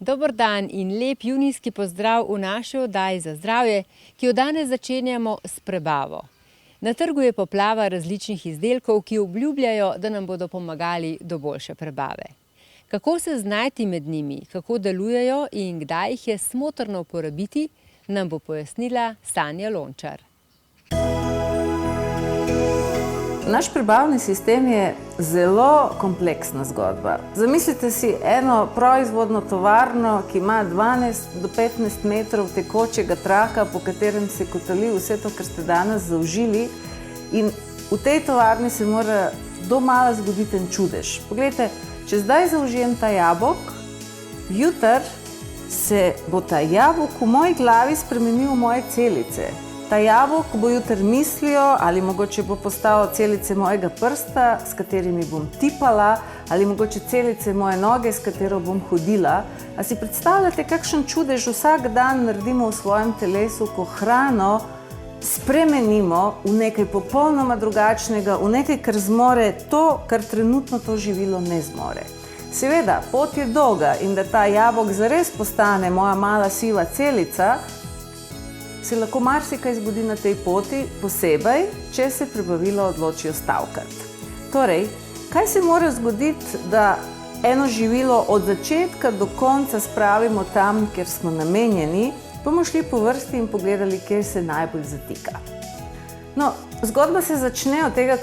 Dober dan in lep junijski pozdrav v naši oddaji za zdravje, ki jo danes začenjamo s prebavo. Na trgu je poplava različnih izdelkov, ki obljubljajo, da nam bodo pomagali do boljše prebave. Kako se znajti med njimi, kako delujejo in kdaj jih je smotrno uporabiti, nam bo pojasnila Sanja Lončar. Naš prebavni sistem je zelo kompleksna zgodba. Zamislite si eno proizvodno tovarno, ki ima 12 do 15 metrov tekočega traka, po katerem se kotali vse to, kar ste danes zaužili. In v tej tovarni se mora domala zgoditi en čudež. Poglejte, če zdaj zaužijem ta jabolk, jutri se bo ta jabolk v moji glavi spremenil v moje celice. Ta jabolk bo jutri mislil ali mogoče bo postal celice mojega prsta, s katerimi bom tipala, ali mogoče celice moje noge, s katero bom hodila. A si predstavljate, kakšen čudež vsak dan naredimo v svojem telesu, ko hrano spremenimo v nekaj popolnoma drugačnega, v nekaj, kar zmore to, kar trenutno to živilo ne zmore. Seveda, pot je dolga in da ta jabolk zares postane moja mala siva celica, se lahko marsikaj zgodi na tej poti, posebej, če se prebavila odločijo stavkati. Torej, kaj se mora zgoditi, da eno živilo od začetka do konca spravimo tam, kjer smo namenjeni, bomo šli po vrsti in pogledali, kjer se najbolj zatika. No, zgodba se začne od tega,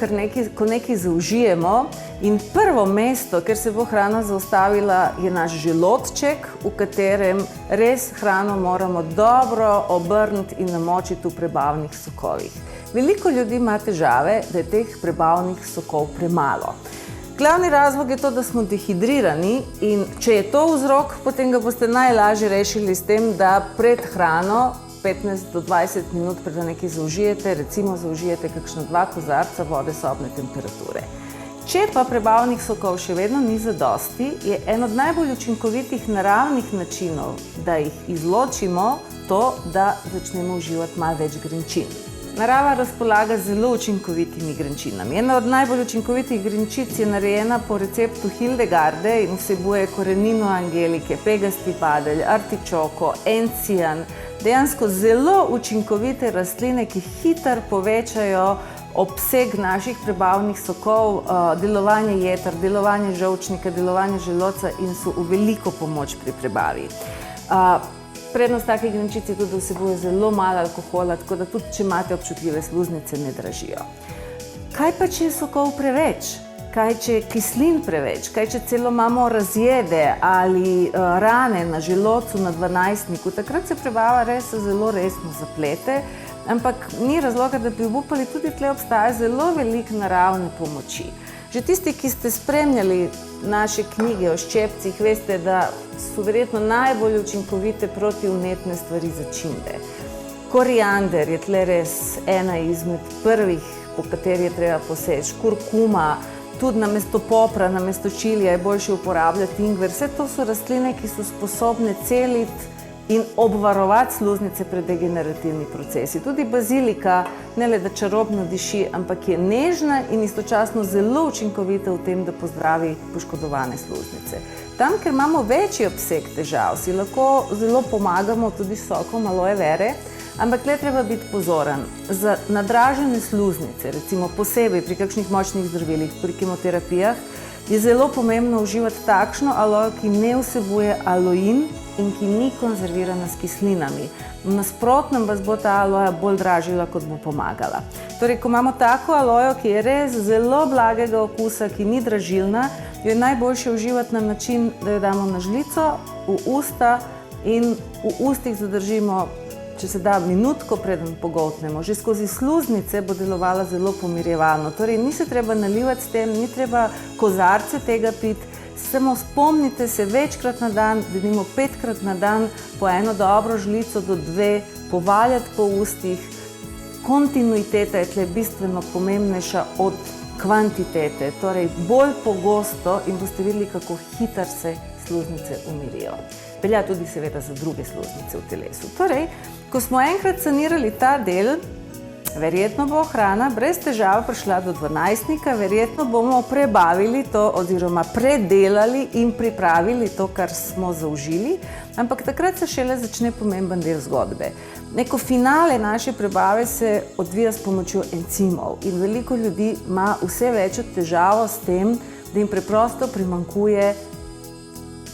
ko nekaj zaužijemo in prvo mesto, kjer se bo hrana zaustavila, je naš želodček, v katerem res hrano moramo dobro obrniti in namočiti v prebavnih sokovih. Veliko ljudi ima težave, da je teh prebavnih sokov premalo. Glavni razlog je to, da smo dehidrirani in če je to vzrok, potem ga boste najlažje rešili s tem, da pred hrano 15 do 20 minut pred nekaj zaužijete, recimo zaužijete kakšna 2 kozarca vode sobne temperature. Če pa prebavnih sokov še vedno ni zadosti, je en od najbolj učinkovitih naravnih načinov, da jih izločimo, to, da začnemo uživati malo več grenčin. Narava razpolaga z zelo učinkovitimi grenčinami. Ena od najbolj učinkovitih grenčic je narejena po receptu Hildegarde in vsebuje korenino angelike, pegasti padelj, artičoko, encijan, dejansko zelo učinkovite rastline, ki hitro povečajo obseg naših prebavnih sokov, delovanje jeter, delovanje žolčnika, delovanje želodca in so v veliko pomoč pri prebavi. Prednost takih grenčic je tudi, da vsebuje zelo malo alkohola, tako da tudi, če imate občutljive sluznice, ne dražijo. Kaj pa, če je sokov preveč? Kaj, če je kislin preveč? Kaj, če celo imamo razjede ali rane na želodcu, na dvanajstniku? Takrat se prebava res zelo resno zaplete, ampak ni razloga, da bi obupali, tudi tle obstaja zelo veliko naravne pomoči. Že tisti, ki ste spremljali naše knjige o ščepcih, veste, da so verjetno najbolj učinkovite protivnetne stvari začimbe. Koriander je tle res ena izmed prvih, po kateri je treba poseči. Kurkuma, tudi namesto popra, namesto čilija je boljše uporabljati ingver. Vse to so rastline, ki so sposobne celiti in obvarovati sluznice pred degenerativni procesi. Tudi bazilika ne le da čarobno diši, ampak je nežna in istočasno zelo učinkovita v tem, da pozdravi poškodovane sluznice. Tam, ker imamo večji obseg težav, si lahko zelo pomagamo tudi s sokom aloe vere, ampak le treba biti pozoren. Za nadražene sluznice, recimo posebej pri kakšnih močnih zdravilih, pri kemoterapijah, je zelo pomembno uživati takšno alojo, ki ne vsebuje aloin in ki ni konzervirana s kislinami. V nasprotnem vas bo ta aloja bolj dražila, kot bo pomagala. Torej, ko imamo tako alojo, ki je res zelo blagega okusa, ki ni dražilna, jo je najboljše uživati na način, da jo damo na žlico, v usta in v ustih zadržimo, če se da, minutko preden pogoltnemo. Že skozi sluznice bo delovala zelo pomirjevalno. Torej, ni se treba nalivati s tem, ni treba kozarce tega piti, samo spomnite se večkrat na dan, denimo 5-krat na dan, po eno dobro žlico do 2, povaljati po ustih. Kontinuiteta je tle bistveno pomembnejša od kvantitete, torej bolj pogosto in boste videli, kako hitro se sluznice umirijo. Velja tudi seveda za druge sluznice v telesu. Torej, ko smo enkrat sanirali ta del, verjetno bo hrana brez težav prišla do 12-nika, verjetno bomo prebavili to oziroma predelali in pripravili to, kar smo zaužili, ampak takrat se šele začne pomemben del zgodbe. Neko finale naše prebave se odvija s pomočjo encimov in veliko ljudi ima vse večjo težavo s tem, da jim preprosto primanjkuje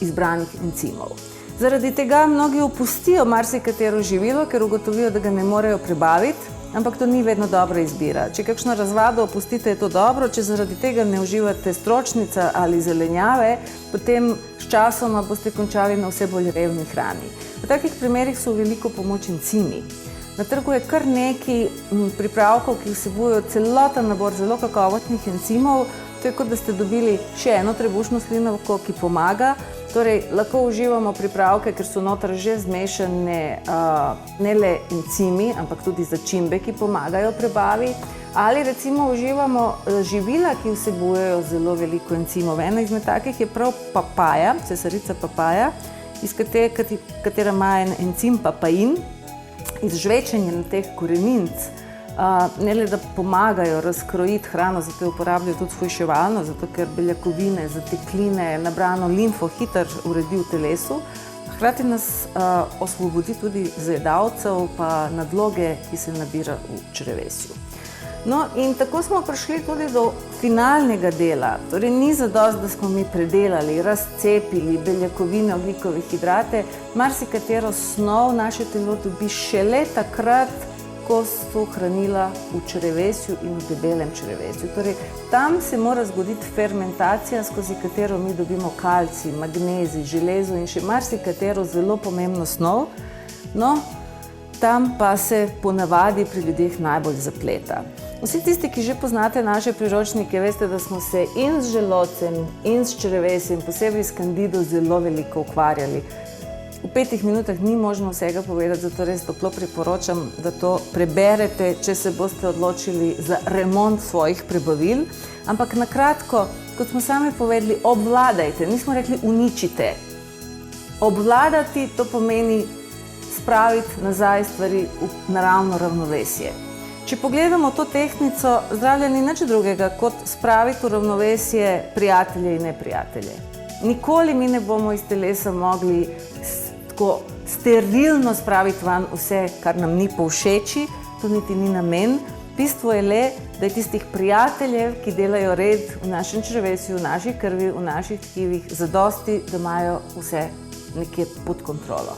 izbranih encimov. Zaradi tega mnogi opustijo marsikatero živilo, ker ugotovijo, da ga ne morejo prebaviti, ampak to ni vedno dobra izbira. Če kakšno razvado opustite, je to dobro, če zaradi tega ne uživate stročnica ali zelenjave, potem s časoma boste končali na vse bolj revni hrani. V takih primerih so veliko pomoč encimi. Na trgu je kar nekaj pripravkov, ki vsebujejo celoten nabor zelo kakovostnih encimov. To je kot da ste dobili še eno trebušno slinavko, ki pomaga. Torej, lahko uživamo pripravke, ker so noter že zmešane ne le encimi, ampak tudi začimbe, ki pomagajo prebavi. Ali recimo uživamo živila, ki vsebujejo zelo veliko encimov. Ena izmed takih je prav papaja, cesarica papaja, iz katera ima en encim papain. Izžvečenje teh koreninc ne le da pomagajo razkrojiti hrano, zato jo uporabljajo tudi shujševalno, zato ker beljakovine, zatekline, nabrano limfo hitro uredi v telesu. Hkrati nas osvobodi tudi zajedavcev pa nadloge, ki se nabira v črevesju. No, in tako smo prišli tudi do finalnega dela. Torej, ni zadosti, da smo mi predelali, razcepili beljakovine, ogljikove hidrate. Marsikatero snov naše telo dobi šele takrat, ko so hranila v črevesju in v debelem črevesju. Torej, tam se mora zgoditi fermentacija, skozi katero mi dobimo kalcij, magnezij, železo in še marsikatero zelo pomembno snov. No, tam pa se ponavadi pri ljudeh najbolj zapleta. Vsi tisti, ki že poznate naše priročnike, veste, da smo se in z želodcem, in s črevesjem, posebej s kandido, zelo veliko ukvarjali. V 5 minutah ni možno vsega povedati, zato res toplo priporočam, da to preberete, če se boste odločili za remont svojih prebavil. Ampak na kratko, kot smo sami povedali, obvladajte, nismo rekli uničite. Obvladati to pomeni spraviti nazaj stvari v naravno ravnovesje. Če pogledamo to tehtnico, zdravje ni nič drugega, kot spraviti v ravnovesje prijatelje in neprijatelje. Nikoli mi ne bomo iz telesa mogli tako sterilno spraviti van vse, kar nam ni povšeči, to niti ni namen. Bistvo je le, da je tistih prijateljev, ki delajo red v našem črevesju, v naši krvi, v naših tkivih, zadosti, da imajo vse nekje pod kontrolo.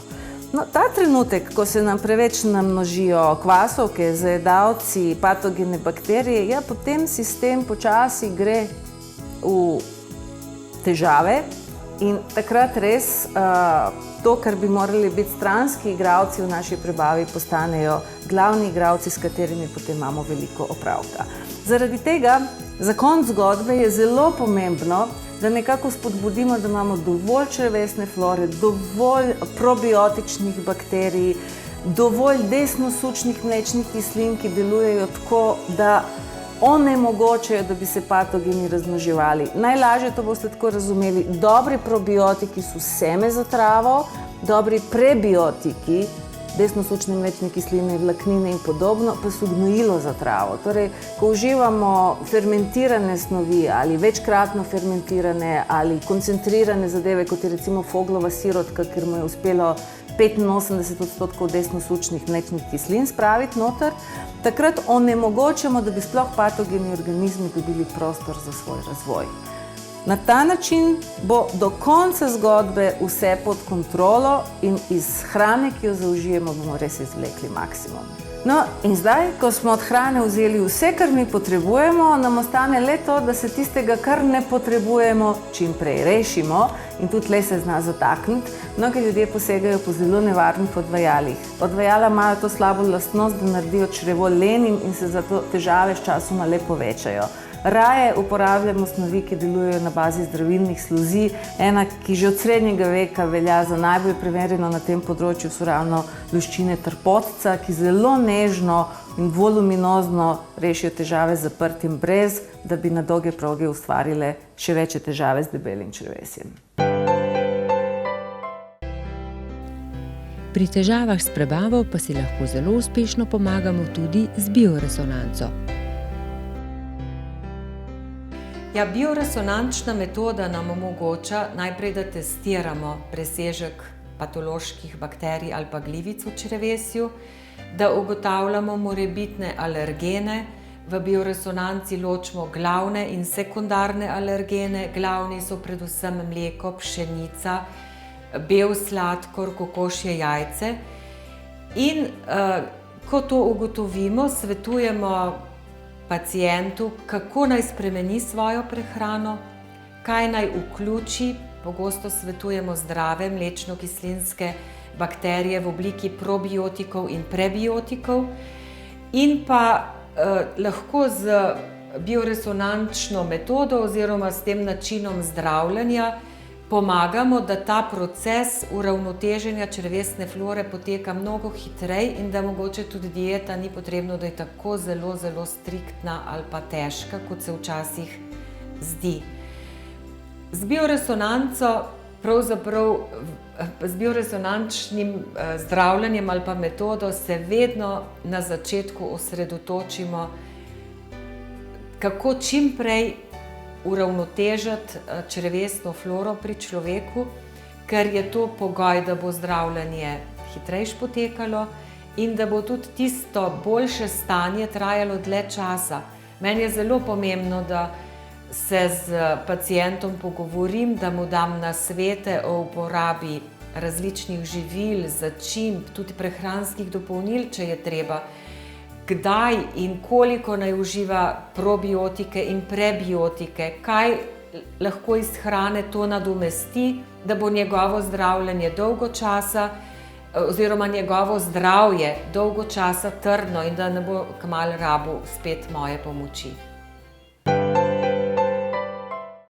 No, ta trenutek, ko se nam preveč namnožijo kvasovke, zajedavci, patogene bakterije, ja, potem sistem počasi gre v težave in takrat res to, kar bi morali biti stranski igralci v naši prebavi, postanejo glavni igralci, s katerimi potem imamo veliko opravka. Zaradi tega, za konec zgodbe je zelo pomembno, da nekako spodbudimo, da imamo dovolj črevesne flore, dovolj probiotičnih bakterij, dovolj desnosučnih mlečnih kislin, ki delujejo tako, da onemogočajo, da bi se patogeni razmnoževali. Najlažje to boste tako razumeli. Dobri probiotiki so seme za travo, dobri prebiotiki, desnosučne mlečne kisline, vlaknine in podobno, pa so gnojilo za travo. Torej, ko uživamo fermentirane snovi ali večkratno fermentirane ali koncentrirane zadeve, kot je recimo foglova sirotka, ker mu je uspelo 85% desnosučnih mlečnih kislin spraviti noter, takrat onemogočamo, da bi sploh patogeni organizmi dobili prostor za svoj razvoj. Na ta način bo do konca zgodbe vse pod kontrolo in iz hrane, ki jo zaužijemo, bomo res izvlekli maksimum. No, in zdaj, ko smo od hrane vzeli vse, kar mi potrebujemo, nam ostane le to, da se tistega, kar ne potrebujemo, čim prej rešimo in tudi le se zna zatakniti. Mnogi ljudje posegajo po zelo nevarnih odvajalih. Odvajala imajo to slabo lastnost, da naredijo črevo lenim in se zato težave sčasoma le povečajo. Raje uporabljamo snovi, ki delujejo na bazi zdravilnih sluzi. Ena, ki že od srednjega veka velja za najbolj preverjeno na tem področju, so ravno luščine trpotca, ki zelo nežno in voluminozno rešijo težave z zaprtjem, brez da bi na dolge proge ustvarile še večje težave z debelim črevesjem. Pri težavah s prebavo pa si lahko zelo uspešno pomagamo tudi z bioresonanco. Ja, bioresonančna metoda nam omogoča najprej, da testiramo presežek patoloških bakterij ali pa glivic v črevesju, da ugotavljamo morebitne alergene. V bioresonanci ločimo glavne in sekundarne alergene. Glavni so predvsem mleko, pšenica, bel sladkor, kokošje jajce. In ko to ugotovimo, svetujemo pacientu, kako naj spremeni svojo prehrano, kaj naj vključi. Pogosto svetujemo zdrave mlečno-kislinske bakterije v obliki probiotikov in prebiotikov. In pa lahko z bioresonančno metodo oziroma s tem načinom zdravljenja pomagamo, da ta proces uravnoteženja črevesne flore poteka mnogo hitreje in da mogoče tudi dieta ni potrebno, da je tako zelo, zelo striktna ali pa težka, kot se včasih zdi. Z bioresonanco, pravzaprav z bioresonančnim zdravljenjem ali pa metodo se vedno na začetku osredotočimo, kako čim prej uravnotežiti črevesno floro pri človeku, ker je to pogoj, da bo zdravljenje hitreje potekalo in da bo tudi tisto boljše stanje trajalo dlje časa. Meni je zelo pomembno, da se z pacientom pogovorim, da mu dam nasvete o uporabi različnih živil, začimb, tudi prehranskih dopolnil, če je treba, kdaj in koliko naj uživa probiotike in prebiotike, kaj lahko iz hrane to nadomesti, da bo njegovo zdravljenje dolgo časa oziroma njegovo zdravje dolgo časa trdno in da ne bo kmalu rabil spet moje pomoči.